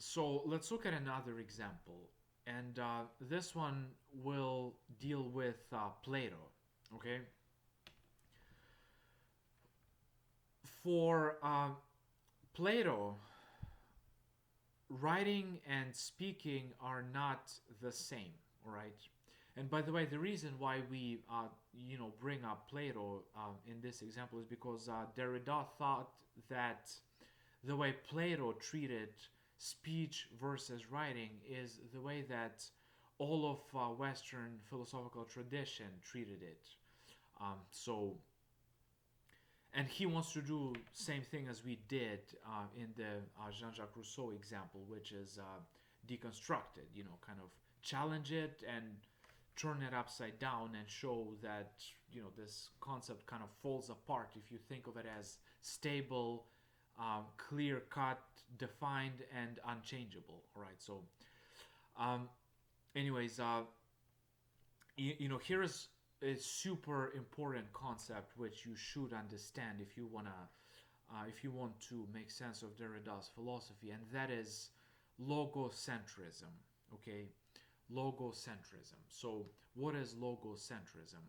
So let's look at another example, and this one will deal with Plato. Okay, for Plato, writing and speaking are not the same. All right, and by the way, the reason why we bring up Plato in this example is because Derrida thought that the way Plato treated speech versus writing is the way that all of Western philosophical tradition treated it. So, and he wants to do same thing as we did in the Jean-Jacques Rousseau example, which is deconstructed. Kind of challenge it and turn it upside down and show that this concept kind of falls apart if you think of it as stable, clear cut, defined, and unchangeable. All right. So, um, anyways, here is a super important concept which you should understand if you want to make sense of Derrida's philosophy, and that is logocentrism. Okay, logocentrism. So, what is logocentrism?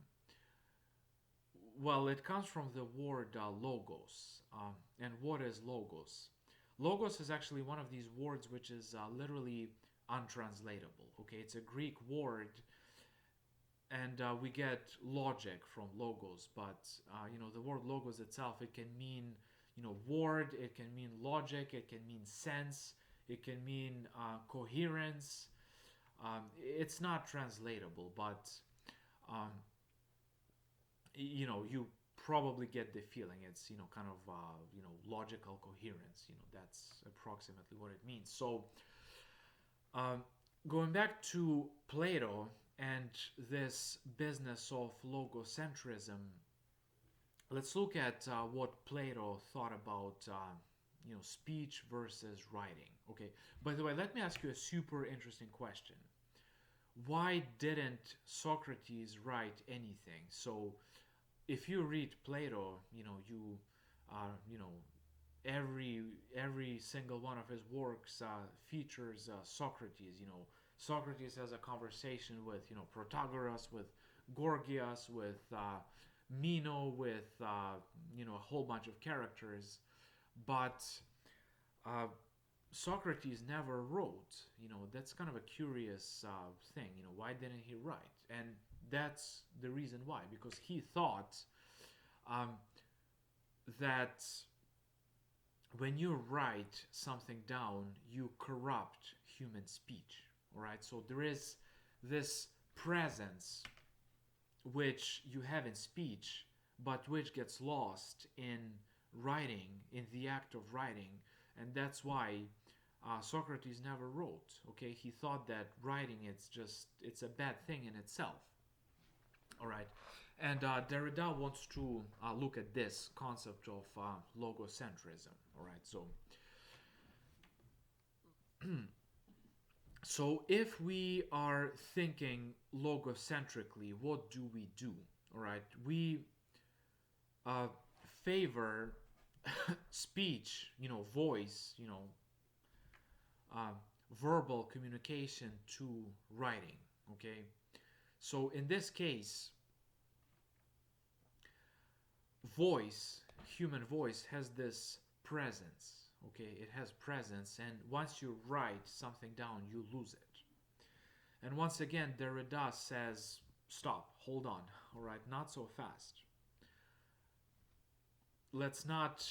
Well, it comes from the word logos. And what is logos? Logos is actually one of these words which is literally untranslatable. Okay, it's a Greek word, and we get logic from logos, but the word logos itself, it can mean word, it can mean logic, it can mean sense, it can mean coherence. It's not translatable, but um, you probably get the feeling it's kind of logical coherence. That's approximately what it means. So um, going back to Plato and this business of logocentrism, let's look at what Plato thought about speech versus writing. Okay, by the way, let me ask you a super interesting question. Why didn't Socrates write anything? So if you read Plato, you every single one of his works features Socrates. Socrates has a conversation with Protagoras, with Gorgias, with Meno, with a whole bunch of characters, but uh, Socrates never wrote. That's kind of a curious thing. Why didn't he write? And that's the reason why, because he thought um, that when you write something down, you corrupt human speech. All right, so there is this presence which you have in speech, but which gets lost in writing, in the act of writing, and that's why Socrates never wrote. Okay, he thought that writing it's a bad thing in itself. All right, and Derrida wants to look at this concept of logocentrism. All right, so if we are thinking logocentrically, what do we do? All right, we uh, favor speech, voice, uh, verbal communication to writing. Okay, so in this case, voice, human voice, has this presence. Okay, it has presence, and once you write something down, you lose it. And once again, Derrida says, stop, hold on, all right, not so fast. Let's not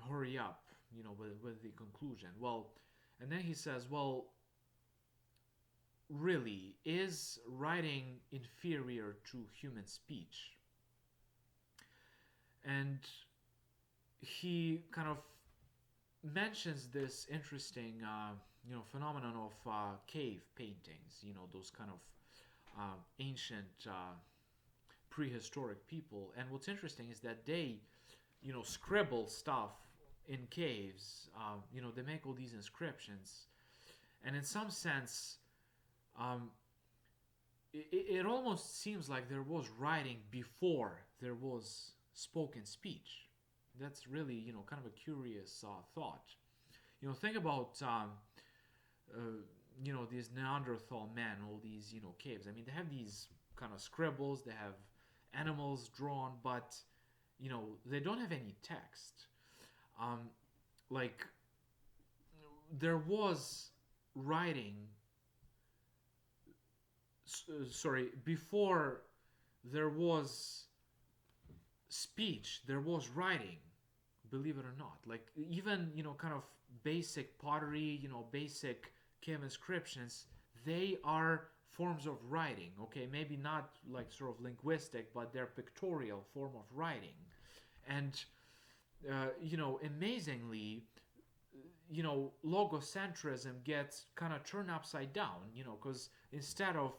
hurry up, with the conclusion. Well, and then he says, well, really, is writing inferior to human speech? And he kind of mentions this interesting, phenomenon of cave paintings. Those kind of ancient, prehistoric people. And what's interesting is that they, scribble stuff in caves. They make all these inscriptions, and in some sense, um, it almost seems like there was writing before there was spoken speech. That's really, kind of a curious thought. think about uh, these Neanderthal men, all these caves. I mean, they have these kind of scribbles, they have animals drawn, but they don't have any text. Um, like there was writing. Sorry, before there was speech, there was writing. Believe it or not, like even kind of basic pottery, basic cave inscriptions, they are forms of writing. Okay, maybe not like sort of linguistic, but they're pictorial form of writing. And amazingly, logocentrism gets kind of turned upside down, because instead of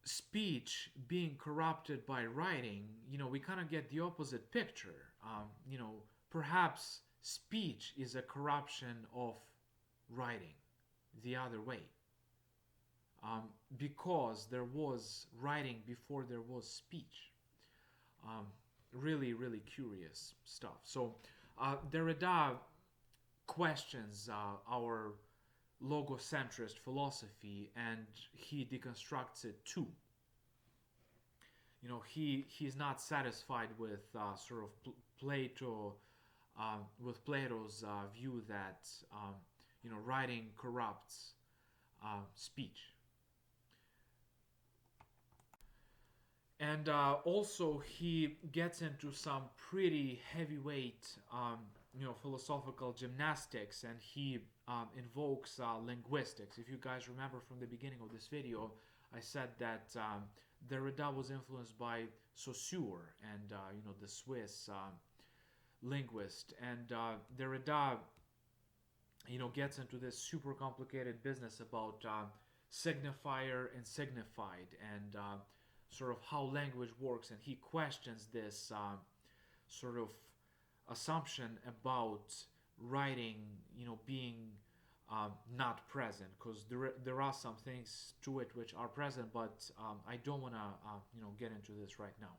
speech being corrupted by writing, we kind of get the opposite picture. Perhaps speech is a corruption of writing, the other way. Because there was writing before there was speech. Really, really curious stuff. So, Derrida questions our logocentrist philosophy, and he deconstructs it too. He's not satisfied with sort of Plato, with Plato's view that writing corrupts speech. And also he gets into some pretty heavyweight philosophical gymnastics, and he invokes linguistics. If you guys remember from the beginning of this video, I said that Derrida was influenced by Saussure and the Swiss linguist, and Derrida gets into this super complicated business about signifier and signified, and sort of how language works, and he questions this sort of assumption about writing being not present, because there are some things to it which are present, but I don't want to get into this right now.